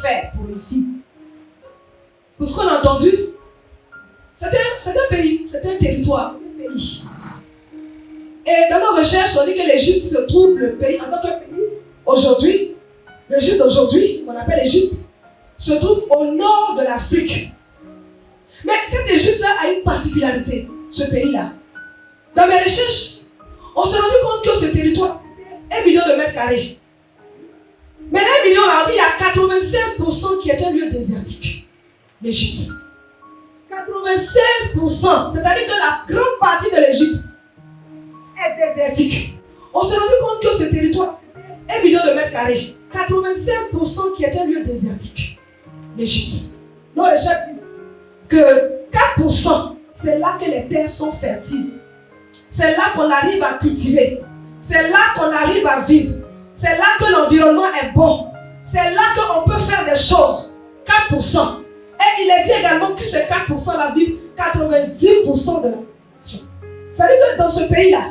faire pour réussir? Pour ce qu'on a entendu, c'est un pays, c'est un territoire, un pays. Et dans nos recherches, on dit que l'Égypte se trouve le pays, en tant que pays, aujourd'hui, l'Égypte d'aujourd'hui, qu'on appelle l'Égypte, se trouve au nord de l'Afrique. Mais cette Égypte-là a une particularité, ce pays-là. Dans mes recherches, on s'est rendu compte que ce territoire, c'était 1 million de mètres carrés. Mais 1 million, là, il y a 96% qui est un lieu désertique. L'Égypte. 96%, c'est-à-dire que la grande partie de l'Égypte est désertique. On s'est rendu compte que ce territoire, 1 million de mètres carrés, 96% qui est un lieu désertique. L'Égypte. Nos recherches disent que 4%, c'est là que les terres sont fertiles. C'est là qu'on arrive à cultiver. C'est là qu'on arrive à vivre. C'est là que l'environnement est bon. C'est là qu'on peut faire des choses. 4%. Et il est dit également que ces 4% là vivent 90% de la population. Ça veut dire que dans ce pays-là,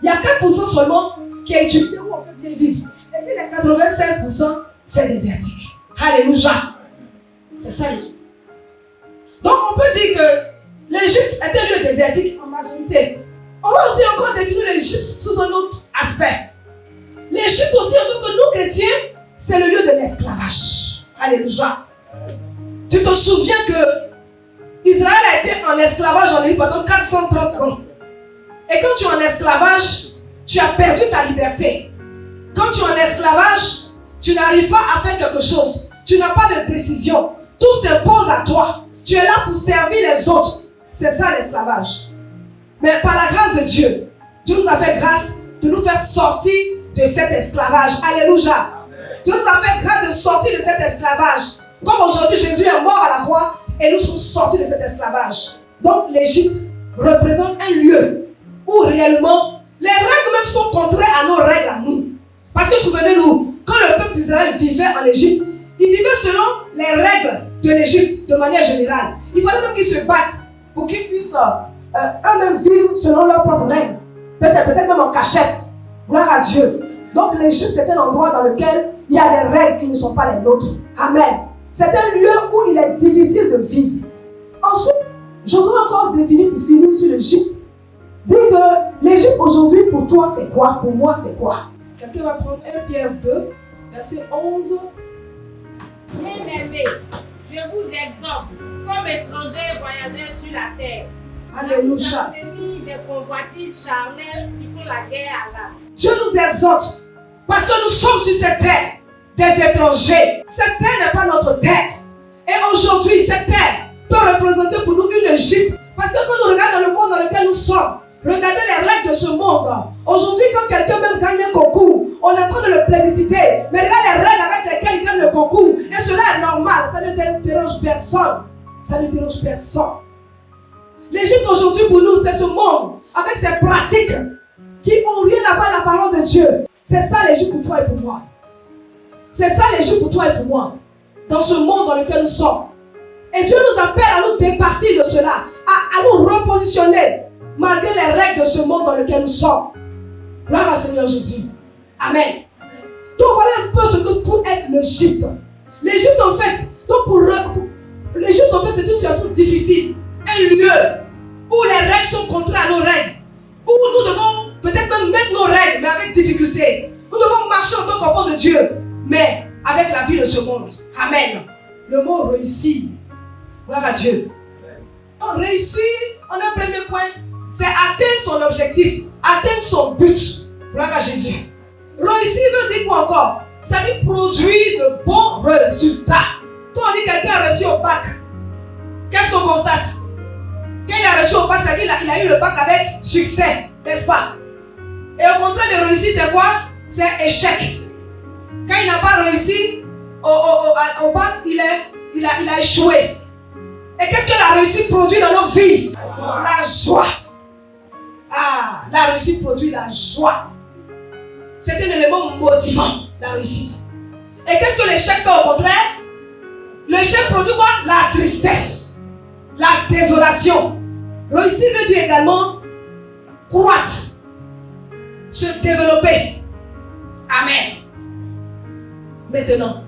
il y a 4% seulement qui est utilisé où on peut bien vivre. Et puis les 96%, c'est désertique. Alléluia. C'est ça. Donc on peut dire que l'Égypte est un lieu désertique en majorité. On va aussi encore définir l'Égypte sous un autre aspect. L'Égypte aussi, en tant que nous chrétiens, c'est le lieu de l'esclavage. Alléluia. Tu te souviens que Israël a été en esclavage en Égypte pendant 430 ans. Et quand tu es en esclavage, tu as perdu ta liberté. Quand tu es en esclavage, tu n'arrives pas à faire quelque chose. Tu n'as pas de décision. Tout s'impose à toi. Tu es là pour servir les autres. C'est ça l'esclavage. Mais par la grâce de Dieu, Dieu nous a fait grâce de nous faire sortir de cet esclavage. Alléluia. Dieu nous a fait grâce de sortir de cet esclavage. Comme aujourd'hui Jésus est mort à la croix et nous sommes sortis de cet esclavage. Donc l'Égypte représente un lieu où réellement les règles même sont contraires à nos règles à nous. Parce que souvenez-nous, quand le peuple d'Israël vivait en Égypte, il vivait selon les règles de l'Égypte de manière générale. Il fallait même qu'ils se battent pour qu'ils puissent eux-mêmes vivre selon leurs propres règles. Peut-être même en cachette. Gloire à Dieu. Donc l'Égypte, c'est un endroit dans lequel il y a des règles qui ne sont pas les nôtres. Amen. C'est un lieu où il est difficile de vivre. Ensuite, je dois encore définir pour finir sur l'Égypte. Dire que l'Égypte aujourd'hui pour toi c'est quoi? Pour moi c'est quoi? Quelqu'un va prendre 1 Pierre 2, verset 11. Bien-aimés, je vous exhorte, comme étrangers et voyageurs sur la terre, Alléluia. à vous des convoitises charnelles qui font la guerre à l'âme. Dieu nous exhorte parce que nous sommes sur cette terre des étrangers. Cette terre n'est pas notre terre. Et aujourd'hui, cette terre peut représenter pour nous une Égypte. Parce que quand nous regardons le monde dans lequel nous sommes, regardez les règles de ce monde. Aujourd'hui, quand quelqu'un même gagne un concours, on est en train de le plébisciter. Mais regarde les règles avec lesquelles il gagne le concours. Et cela est normal. Ça ne dérange personne. Ça ne dérange personne. L'Égypte aujourd'hui pour nous, c'est ce monde avec ses pratiques qui n'ont rien à voir avec la parole de Dieu. C'est ça l'Égypte pour toi et pour moi. C'est ça l'Égypte pour toi et pour moi. Dans ce monde dans lequel nous sommes. Et Dieu nous appelle à nous départir de cela. À nous repositionner. Malgré les règles de ce monde dans lequel nous sommes. Gloire à Seigneur Jésus. Amen. Donc voilà un peu ce que pour être l'Égypte. L'Égypte en fait, l'Égypte en fait c'est une situation difficile. Un lieu où les règles sont contraires à nos règles. Où nous devons peut-être même mettre nos règles, mais avec difficulté. Nous devons marcher en tant qu'enfants de Dieu, mais avec la vie de ce monde. Amen. Le mot réussir. Gloire à Dieu. Donc réussir, en un premier point, c'est atteindre son objectif, atteindre son but. Gloire à Jésus. Réussir veut dire quoi encore? Ça veut dire produire de bons résultats. Quand on dit quelqu'un a reçu au bac, qu'est-ce qu'on constate? Quand il a reçu au bac, ça veut dire qu'il a eu le bac avec succès, n'est-ce pas? Et au contraire de réussir, c'est quoi? C'est échec. Quand il n'a pas réussi au bac, il a échoué. Et qu'est-ce que la réussite produit dans nos vies? La joie. Ah, la réussite produit la joie. C'est un élément motivant, la réussite. Et qu'est-ce que l'échec fait au contraire? L'échec produit quoi? La tristesse, la désolation. Réussir veut dire également croître, se développer. Amen. Maintenant,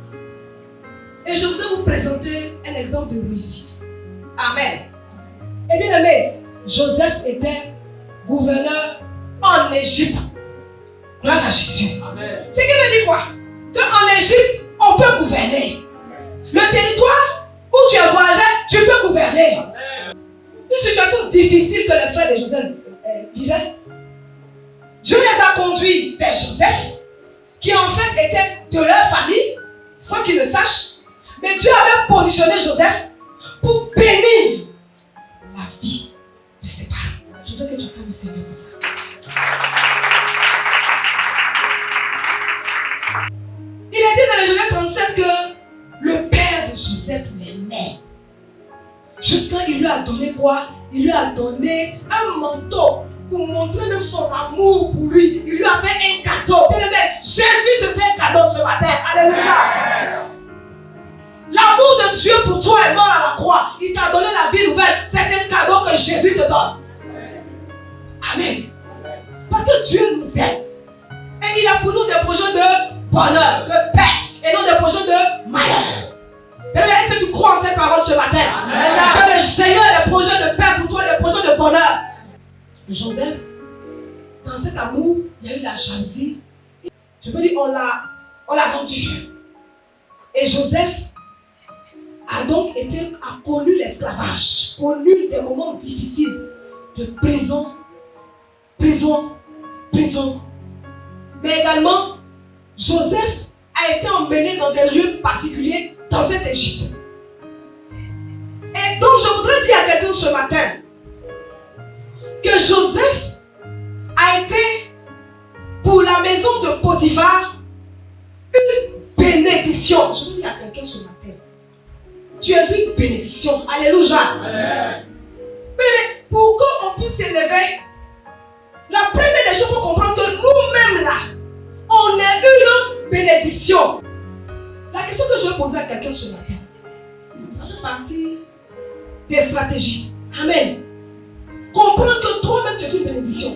Et je voudrais vous présenter un exemple de réussite. Amen. Et bien aimé, Joseph était gouverneur en Égypte. Gloire à Jésus. Amen. Ce qui veut dire quoi? Qu'en Égypte, on peut gouverner. Le territoire où tu as voyagé, tu peux gouverner. Une situation difficile que les frères de Joseph vivaient. Dieu les a conduits vers Joseph, qui en fait était de leur famille, sans qu'ils le sachent. Mais Dieu avait positionné Joseph pour bénir la vie de ses parents. Je veux que tu acclames le Seigneur pour ça. Il a dit dans le Genèse 37 que le père de Joseph l'aimait. Jusqu'à il lui a donné quoi? Il lui a donné un manteau pour montrer même son amour pour lui. Il lui a fait un cadeau. Bien aimé, Jésus te fait un cadeau ce matin. Alléluia. L'amour de Dieu pour toi est mort à la croix. Il t'a donné la vie nouvelle. C'est un cadeau que Jésus te donne. Amen. Parce que Dieu nous aime. Et il a pour nous des projets de bonheur, de paix, et non des projets de malheur. Bien aimé, est-ce que tu crois en cette parole ce matin? Amen. Que le Seigneur a des projets de paix pour toi, des projets de bonheur. Joseph, dans cet amour, il y a eu la jalousie. Je peux dire, on l'a vendu. Et Joseph a donc connu l'esclavage, connu des moments difficiles de prison. Mais également, Joseph a été emmené dans des lieux particuliers dans cette Égypte. Et donc, je voudrais dire à quelqu'un ce matin que Joseph a été pour la maison de Potiphar une bénédiction. Je veux dire à quelqu'un ce matin, tu es une bénédiction. Alléluia. Amen. Mais pour qu'on puisse s'élever, la première des choses, il faut comprendre que nous-mêmes là, on est une bénédiction. La question que je vais poser à quelqu'un ce matin, ça fait partie des stratégies. Amen. Comprendre que toi-même tu es une bénédiction.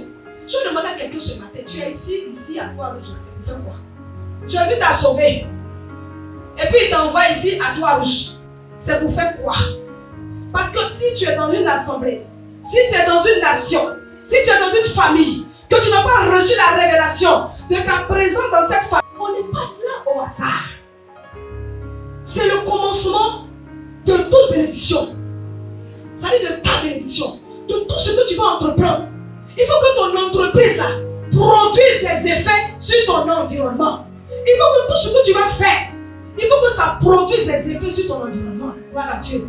Je vais demander à quelqu'un ce matin, tu es ici à Trois-Rouges, c'est pour faire quoi? Jésus t'a sauvé. Et puis il t'envoie ici à Trois-Rouges. C'est pour faire quoi? Parce que si tu es dans une assemblée, si tu es dans une nation, si tu es dans une famille, que tu n'as pas reçu la révélation de ta présence dans cette famille, on n'est pas là au hasard. C'est le commencement de toute bénédiction. Ça veut dire de ta bénédiction, de tout ce que tu vas entreprendre. Il faut que ton entreprise là produise des effets sur ton environnement. Il faut que tout ce que tu vas faire, il faut que ça produise des effets sur ton environnement. Gloire à Dieu.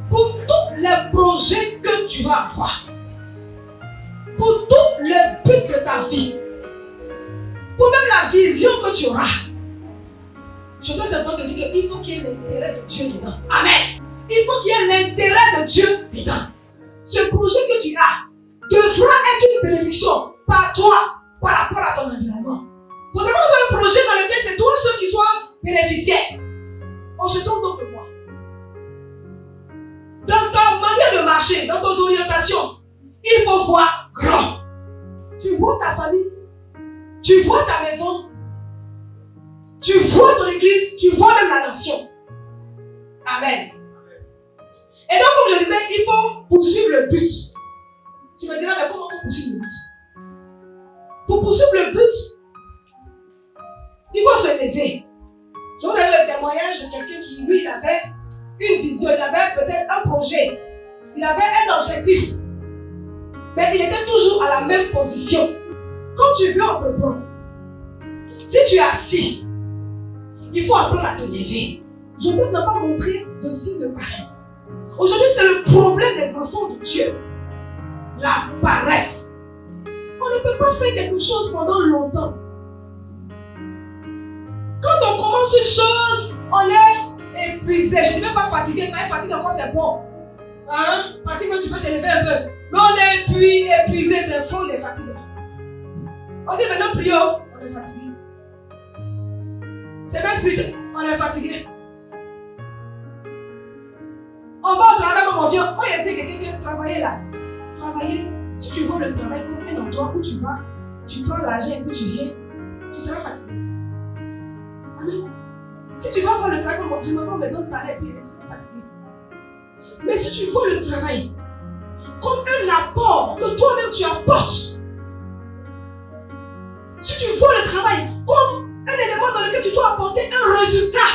Pour tous les projets que tu vas avoir, pour tous les buts de ta vie, pour même la vision que tu auras, je dois simplement te dire qu'il faut qu'il y ait l'intérêt de Dieu dedans. Amen. Il faut qu'il y ait l'intérêt de Dieu dedans. Ce projet que tu as devra être une bénédiction par toi, par rapport à ton environnement. Il faudra que ce soit un projet dans lequel c'est toi ceux qui soient bénéficiaires. On se trompe donc de moi. Dans ta manière de marcher, dans tes orientations, il faut voir grand. Tu vois ta famille, tu vois ta maison, tu vois ton église, tu vois même la nation. Amen. Et donc, comme je disais, il faut poursuivre le but. Tu me diras, mais comment on poursuivre le but? Pour poursuivre le but, il faut se lever. Je vous donne le témoignage de quelqu'un qui, lui, il avait une vision, il avait peut-être un projet, il avait un objectif, mais il était toujours à la même position. Quand tu veux entreprendre, si tu es assis, il faut apprendre à te lever. Joseph n'a pas montré de signe de paresse. Aujourd'hui, c'est le problème des enfants de Dieu. La paresse. On ne peut pas faire quelque chose pendant longtemps. Quand on commence une chose, on est épuisé. Je ne vais pas fatiguer. Quand on est fatigué encore, c'est bon. Hein? Fatigue, tu peux t'élever un peu. Mais on est épuisé, c'est fond des fatigues. On dit maintenant, prions. On est fatigué. C'est même spirituel. On est fatigué. On va au travail, mon Dieu. Moi, il y a quelqu'un qui travaillait là. Travailler. Si tu vois le travail comme un endroit où tu vas, tu prends l'argent et puis tu viens, tu seras fatigué. Amen. Si tu vas voir le travail comme je me donne ça et puis je suis fatigué. Mais si tu vois le travail comme un apport que toi-même tu apportes, si tu vois le travail comme un élément dans lequel tu dois apporter un résultat,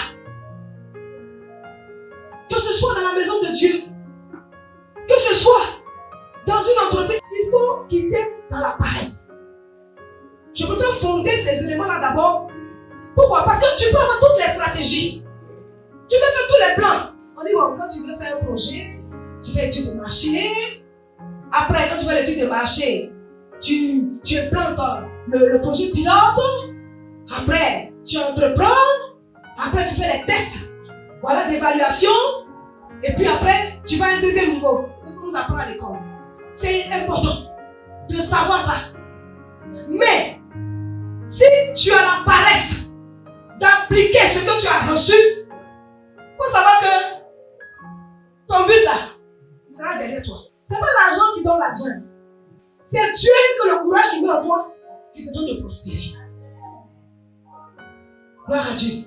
que ce soit dans la maison de Dieu, que ce soit dans une entreprise, il faut quitter dans la paresse. Je préfère fonder ces éléments-là d'abord. Pourquoi? Parce que tu peux avoir toutes les stratégies. Tu peux faire tous les plans. On dit, bon, quand tu veux faire un projet, tu fais l'étude de marché. Après, quand tu fais l'étude de marché, tu implantes le projet pilote. Après, tu entreprends. Après, tu fais les tests. Voilà, d'évaluation. Et puis après, tu vas à un deuxième niveau. C'est ce qu'on nous apprend à l'école. C'est important de savoir ça. Mais, si tu as la paresse d'appliquer ce que tu as reçu, il faut savoir que ton but là, il sera derrière toi. Ce n'est pas l'argent qui donne l'argent. C'est Dieu que le courage qui met en toi qui te donne de prospérer. Gloire à Dieu.